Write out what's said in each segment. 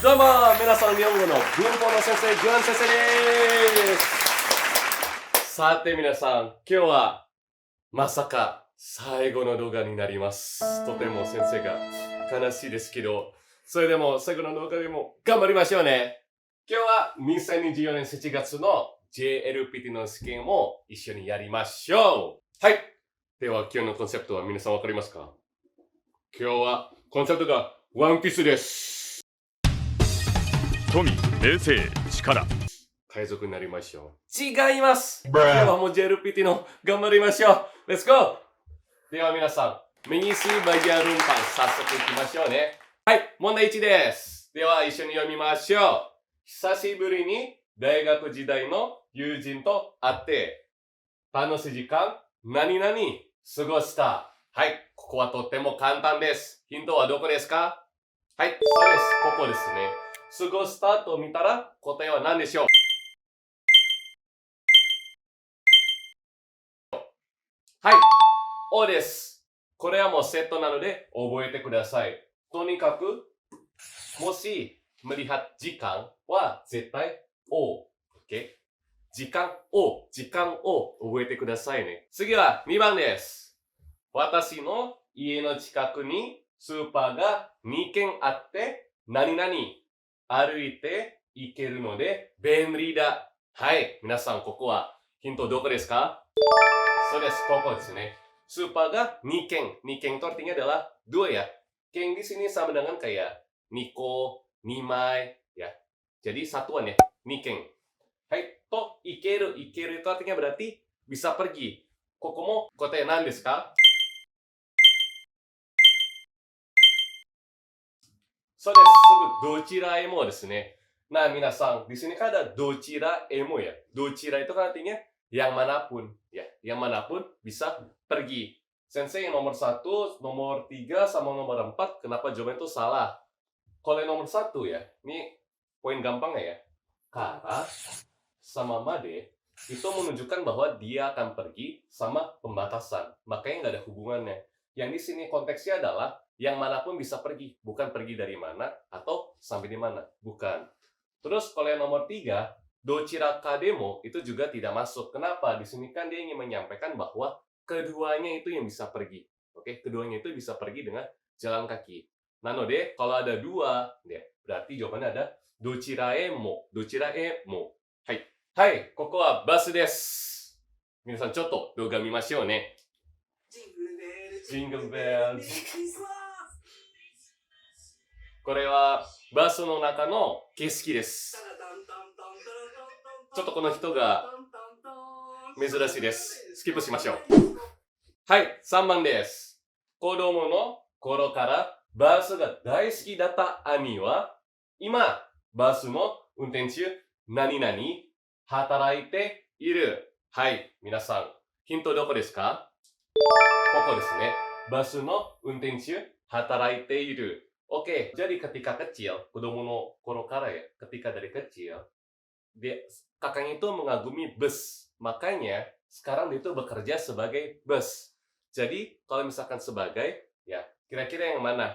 どうも皆さん、日本語の文法の先生、グアン先生です。さて皆さん、今日はまさか最後の動画になります。とても先生が悲しいですけど、それでも最後の動画でも頑張りましょうね。今日は2024年7月の JLPT の試験を一緒にやりましょう。はい。では今日のコンセプトは皆さんわかりますか？今日はコンセプトがワンピースです。富、平成、力。海賊になりましょう。違います。今日はもう JLPT の頑張りましょう。Let's go! では皆さん、mengisi bagian rumpang 早速いきましょうね。はい、問題1です。では一緒に読みましょう。久しぶりに大学時代の友人と会って、楽しい時間、何々過ごした。はい、ここはとっても簡単です。ヒントはどこですか？はい、そうです。ここですね。過ごしたと見たら答えは何でしょう？はい、O です。これはもうセットなので覚えてください。とにかく、もしmelihat時間は絶対 O。OK？ 時間を覚えてくださいね。次は2番です。私の家の近くにスーパーが2軒あって、何々歩いて行けるので便利だ。はい、皆さんここはヒントどこですか？そうです、ここですね。スーパーが2軒。2軒itu artinya adalah 2 ya. Ken di sini sama dengan kayak Niko, Nimai, ya. Jadi satuan ya, 2軒。はい、と、行ける。行けるitu artinya berarti bisa pergi. ここも答え何ですか？そうです。すぐどちらへもですね。Nah, minasan, di sini kan ada docira emo ya. Docira itu kan artinya yang manapun, ya. Yang manapun bisa pergi. Sensei yang nomor 1, nomor 3, sama nomor 4, kenapa jawabannya itu salah? Kalau yang nomor 1 ya, ini poin gampangnya ya. Kara sama Made itu menunjukkan bahwa dia akan pergi sama pembatasan. Makanya nggak ada hubungannya. Yang di sini konteksnya adalah yang manapun bisa pergi, bukan pergi dari mana atau sampai di mana, bukan. Terus kalau yang nomor 3, Dochira Kademo itu juga tidak masuk. Kenapa? Di sini kan dia ingin menyampaikan bahwa keduanya itu yang bisa pergi. Oke, keduanya itu bisa pergi dengan jalan kaki. Nanode, kalau ada 2, ya, berarti jawabannya ada Dochira emo. Dochira emo. Hai. Hai, ここはバスです。皆さんちょっと動画見ましょうね。ジングルベル。これはバスの中の景色です。ちょっとこの人が珍しいです。スキップしましょう。はい、3番です。子供の頃からバスが大好きだった兄は、今、バスの運転手、何々、働いている。はい、皆さん、ヒントどこですか？ここですね。バスの運転手、働いている。Oke, jadi ketika kecil, kodomo koro kara ya, ketika dari kecil, kakaknya itu mengagumi bus. Makanya, sekarang dia itu bekerja sebagai bus. Jadi, kalau misalkan sebagai, ya, kira-kira yang mana?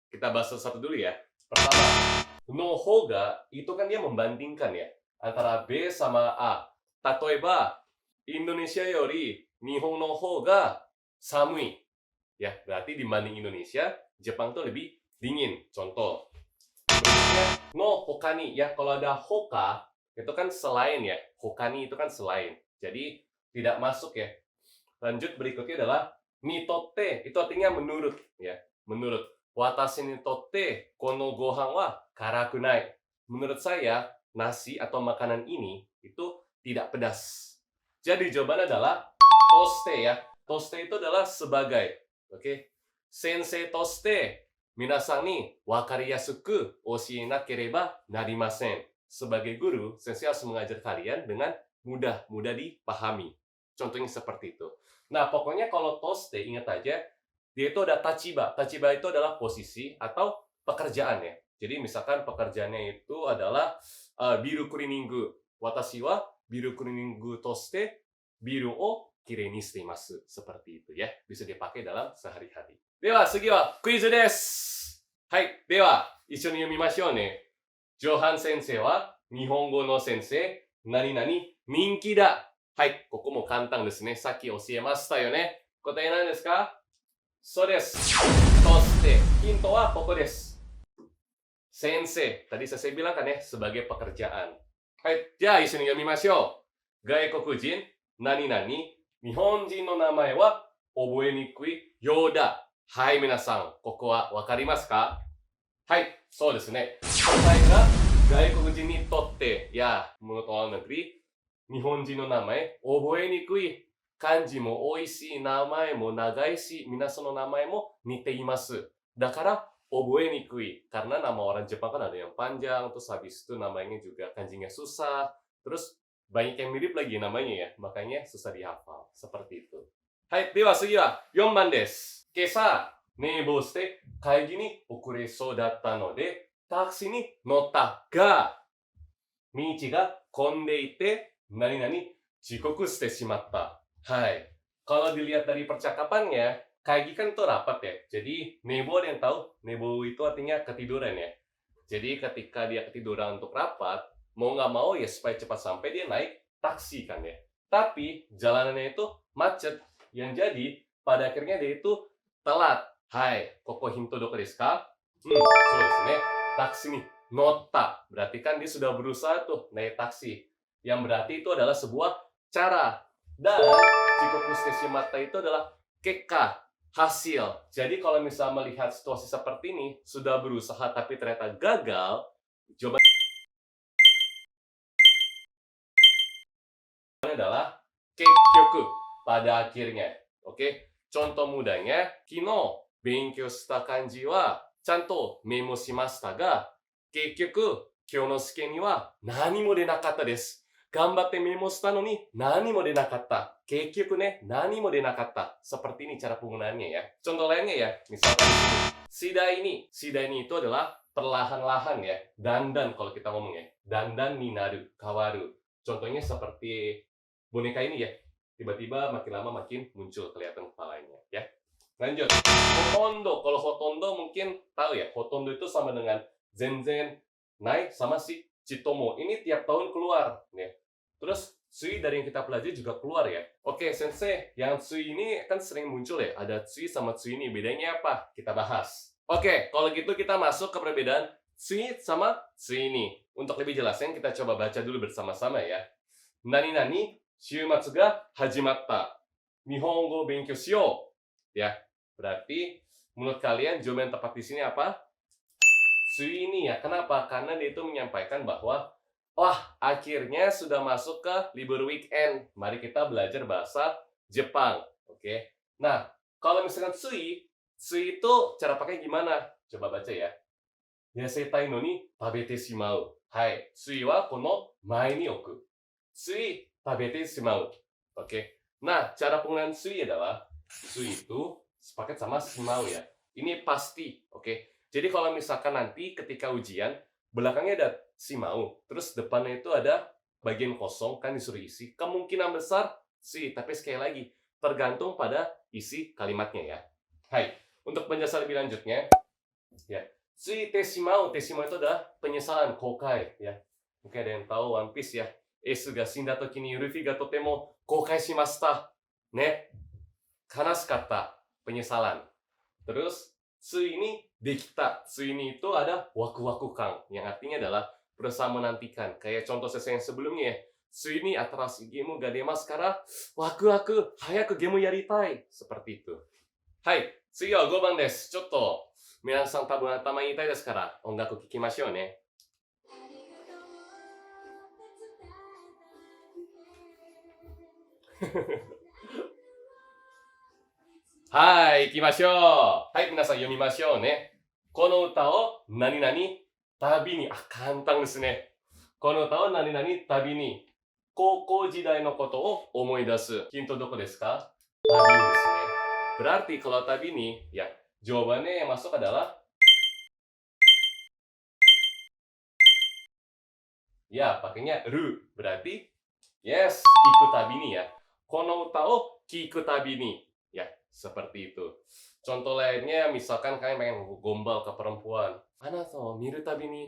Kita bahas satu dulu ya. Pertama, no hoga, itu kan dia membandingkan ya, antara B sama A. Tatoeba, Indonesia yori, Nihon no hoga samui. Ya, berarti dibanding Indonesia, Jepang tuh lebih dingin. Contoh. Berikutnya, no hokani. Ya, kalau ada hoka, itu kan selain ya. Hokani itu kan selain. Jadi, tidak masuk ya. Lanjut berikutnya adalah nitotte. Itu artinya menurut. Ya, menurut. Watashi nitotte, kono gohan wa karakunai. Menurut saya, nasi atau makanan ini itu tidak pedas. Jadi, jawaban adalah toste ya. Toste itu adalah sebagai. Oke. Sensei toste. Minasan ni wakariyasuku oshie nakereba narimasen. Sebagai guru, sensei harus mengajar kalian dengan mudah dipahami. Contohnya seperti itu. Nah, pokoknya kalau toste, ingat aja, dia itu ada tachiba. Tachiba itu adalah posisi atau pekerjaan ya. Jadi misalkan pekerjaannya itu adalah biru cleaningu. Watashi wa biru cleaningu toste biru o kirei ni shiteimasu. Seperti itu ya. Bisa dipakai dalam sehari-hari. では次はクイズです。はい。では、一緒に読みましょうね。上半先生は日本語の先生、何々人気だ。はい。ここも簡単ですね。さっき教えましたよね。答え何ですか？そうです。そして、ヒントはここです。Sensei. Tadi saya bilang kan ya, sebagai pekerjaan. Hai, じゃあ一緒に読みましょう。外国人、何々、日本人の名前は覚えにくいようだ。はい、皆さん、ここはわかりますか？はい、そうですね。答えが外国人にとって、menurut orang negeri、日本人の名前、覚えにくい。漢字も多いし、名前も長いし、皆さんの名前も似ています。だから、覚えにくい. Karena nama orang Jepang kan ada yang panjang, terus habis itu namanya juga kanjinya susah, terus banyak yang mirip lagi namanya ya, makanya susah dihafal. Seperti itu. Hai, では次は4番です。今朝、寝坊して会議に遅れそうだったので、タクシーに乗ったが、道が混んでいて、何々遅刻してしまった。Hai. Kalau dilihat dari percakapannya, kaigi kan itu rapat ya. Jadi, nebo ada yang tahu? Nebo itu artinya ketiduran ya. Jadi, ketika dia ketiduran untuk rapat, mau nggak mau ya supaya cepat sampai dia naik taksi kan ya. Tapi, jalanannya itu macet. Yang jadi, pada akhirnya dia itu telat. Hai, koko hinto doko desu ka? So desu ne. Taksi ni nota. Berarti kan dia sudah berusaha tuh naik taksi. Yang berarti itu adalah sebuah cara. Dan Chikoku Shimata itu adalah keka, hasil. Jadi kalau misalnya melihat situasi seperti ini, sudah berusaha tapi ternyata gagal, jawabannya adalah kekyoku, pada akhirnya. Oke, contoh mudahnya, kino benkyou shita kanji wa chanto memo shimashita ga, kekyoku kyou no shiken ni wa nani mo denakatta desu. 頑張ってメモしたのに何も出なかった。結局ね、何も出なかった。Seperti ini cara penggunaannya ya. Contoh lainnya ya, misalkan sidai ni itu adalah perlahan-lahan ya. Dandan kalau kita ngomong ya. Dandan ni naru, kawaru. Contohnya seperti boneka ini ya. Tiba-tiba makin lama makin muncul kelihatan kepalanya ya. Lanjut. Hotondo. Kalau hotondo mungkin tahu ya. Hotondo itu sama dengan zenzen, nai sama si Citomo ini tiap tahun keluar ya. Terus Tsui dari yang kita pelajari juga keluar ya. Oke, Sensei, yang Tsui ini kan sering muncul ya. Ada Tsui sama Tsui ini, bedanya apa? Kita bahas. Oke, kalau gitu kita masuk ke perbedaan Tsui sama Tsui ini. Untuk lebih jelasnya kita coba baca dulu bersama-sama ya. Nani nani shiumatsu ga hajimatta. Nihongo benkyou shiyou. Ya, berarti menurut kalian jawaban tepat di sini apa? Tsui ini ya, kenapa? Karena dia itu menyampaikan bahwa wah, akhirnya sudah masuk ke libur weekend. Mari kita belajar bahasa Jepang. Oke. Nah, kalau misalkan Tsui itu cara pakai gimana? Coba baca ya. Yasetai no ni tabete shimau. Hai, Tsui wa kono mae ni oku. Tsui tabete shimau. Oke. Nah, cara penggunaan Tsui adalah Tsui itu sepaket sama shimau ya. Ini pasti, oke. Jadi kalau misalkan nanti ketika ujian, belakangnya ada shimau, terus depannya itu ada bagian kosong, kan disuruh isi. Kemungkinan besar si, tapi sekali lagi, tergantung pada isi kalimatnya ya. Hai, untuk penjelasan lebih lanjutnya, ya. Si shimau itu adalah penyesalan, kokai ya. Mungkin ada yang tahu One Piece ya. Ace ga shinda toki ni Luffy ga totemo kokai shimashita. Ne, kanashikatta, penyesalan. Terus Tsui ini dekita. Tsui ini itu ada waku-waku kang, yang artinya adalah berusaha menantikan. Kayak contoh saya yang sebelumnya ya. Tsui ini atarashii game ga demasu kara waku-waku hayaku game yaritai. Seperti itu. Hai, 次は5番です。ちょっと皆さん多分頭痛いですから音楽聴きましょうね。はい、行きましょう。はい、皆さん読みましょうね。この歌を何々旅に、簡単ですね。この歌を何々旅に、高校時代のことを思い出す。ヒントどこですか？旅ですね。Berarti kalau tabi nih, ya jawabannya yang masuk adalah ya pakainya ru. Berarti yes, kiku tabi nih ya. Kono uta o kiku tabi ni. Ya, Seperti itu. Contoh lainnya, misalkan kalian pengen gombal ke perempuan. Anata wo miru tabi ni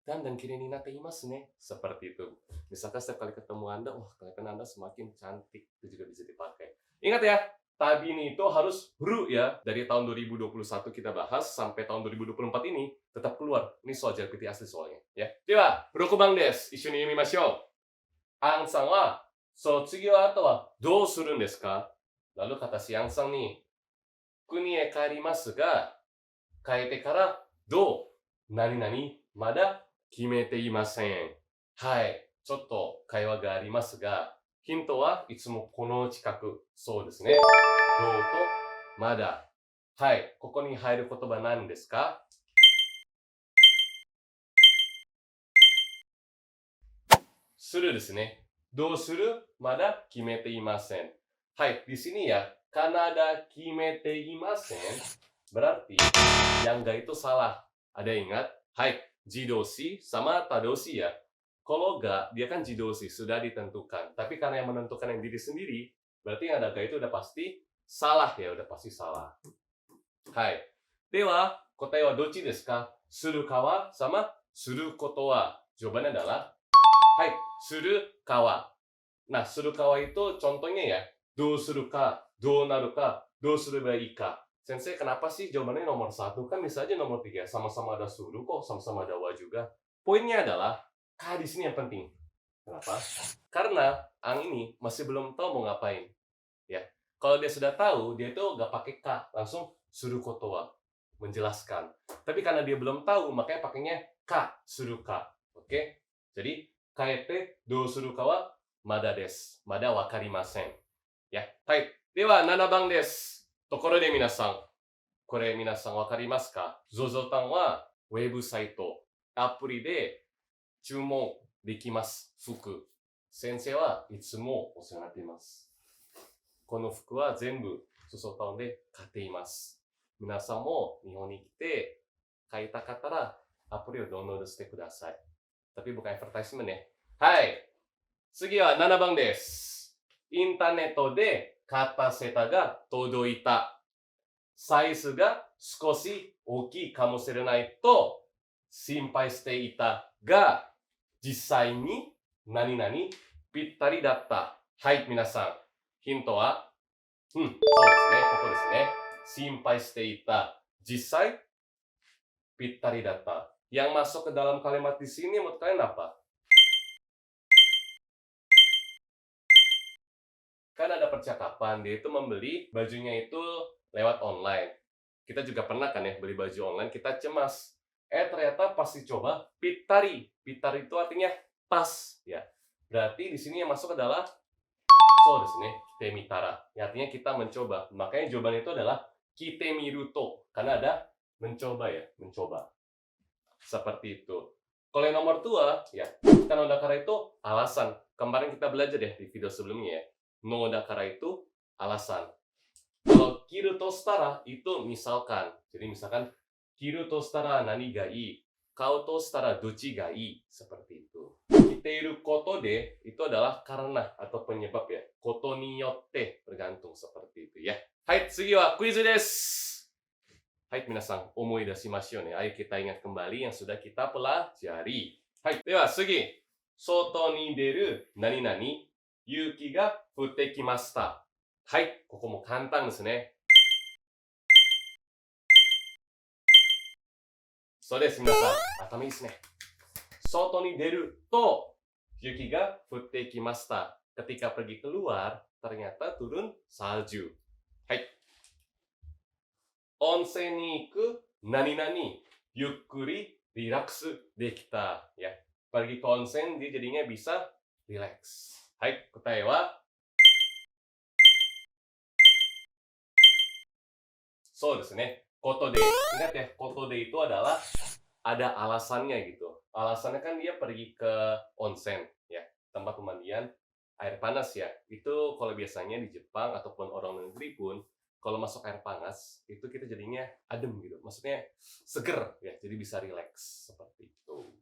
dandan kiri ni natte imasu ne. Seperti itu. Misalkan setiap kali ketemu Anda, wah kelihatan Anda semakin cantik. Itu juga bisa dipakai. Ingat ya, tabi ni itu harus ru ya. Dari tahun 2021 kita bahas sampai tahun 2024 ini tetap keluar. Ini soal JLPT asli soalnya ya. Dewa, rokuban desu. Issho ni yomimashou. Ang-san wa sotsugyou ato wa dou suru desu ka? Lalu kata si Ang-san nih, kuni e kaerimasu ga, kaete kara dou nani nani mada kimete imasen. Hai, ちょっと会話がありますが、ヒントはいつもこの近く。そうですね。どうとまだ。はい、ここに入る言葉何ですか？するですね。どうする？まだ決めていません。はい、di sini ya, Kanada kimete imasen berarti yang enggak itu salah. Ada yang ingat? Hai, jidoshi sama tadoshi ya. Kalau ga, dia kan jidoshi, sudah ditentukan. Tapi karena yang menentukan yang diri sendiri, berarti yang ada ga itu udah pasti salah ya, udah pasti salah. Hai. Dewa, kotae wa dochi desu ka? Suru ka wa sama suru koto wa. Jawabannya adalah hai, suru ka wa. Nah, suru ka wa itu contohnya ya, do suru ka, do naru ka, do sureba ii ka. Sensei, kenapa sih jawabannya nomor 1? Kan bisa aja nomor 3. Sama-sama ada suru kok, sama-sama ada wa juga. Poinnya adalah K di sini yang penting. Kenapa? Karena Ang ini masih belum tahu mau ngapain. Ya, kalau dia sudah tahu, dia tuh gak pakai K, langsung suru koto wa, menjelaskan. Tapi karena dia belum tahu, makanya pakainya K, suru ka. Oke? Jadi, kaete do suru ka wa mada desu. Mada wakarimasen. Ya, hai. Dewa, 7番です。ところで皆さん、これ皆さんわかりますか？ ZOZOTOWN はウェブサイト、アプリで注文できます。服。先生はいつもお世話になっています。この服は全部 ZOZOTOWN で買っています。皆さんも日本に来て買いたかったらアプリをダウンロードしてください。Tapi bukan advertisementね。はい。次は7番です。インターネットで買ったセーターが届いた。サイズが少し大きいかもしれないと心配していたが、実際に何々ぴったりだった。はい、皆さん。ヒントは、そうですね。ここですね。心配していた。実際ぴったりだった。Yang masuk ke dalam kalimat di sini menurut kalian apa? Kan ada percakapan, dia itu membeli bajunya itu lewat online. Kita juga pernah kan ya beli baju online, kita cemas. Ternyata pas dicoba, pitari. Pitari itu artinya pas, ya. Berarti di sini yang masuk adalah so desu ne, kite mitara. Ya, artinya kita mencoba. Makanya jawabannya itu adalah kite miru to, karena ada mencoba ya, mencoba. Seperti itu. Kalau yang nomor 2, ya, kan no dakara itu alasan. Kemarin kita belajar deh di video sebelumnya ya. No dakara itu alasan. Kalau kiru to stara itu misalkan. Jadi misalkan kiru to stara nani ga ii, kau to stara dochi ga ii, seperti itu. Kiteiru koto de itu adalah karena atau penyebab ya. Koto ni yotte bergantung seperti itu ya. Hai, tsugi wa quiz desu. Hai, minasan, omoidashimashou ne. Ayo kita ingat kembali yang sudah kita pelajari. Hai, dewa, tsugi. Soto ni deru nani nani yuki ga futte kimashita. Hai, ここも簡単ですね。そうです、皆さん。頭いいですね。外に出ると、雪が降ってきました。Ketika pergi keluar, ternyata turun salju. Hai. Onsen ni iku nani nani yukkuri relax dekita. Ya. Pergi ke onsen, dia jadinya bisa relax. Hai, kotae waそうですね。Koto de. Ingat ya, koto de itu adalah ada alasannya gitu. Alasannya kan dia pergi ke onsen, ya, tempat pemandian air panas ya. Itu kalau biasanya di Jepang ataupun orang negeri pun, kalau masuk air panas, itu kita jadinya adem gitu. Maksudnya seger ya, jadi bisa relax seperti itu.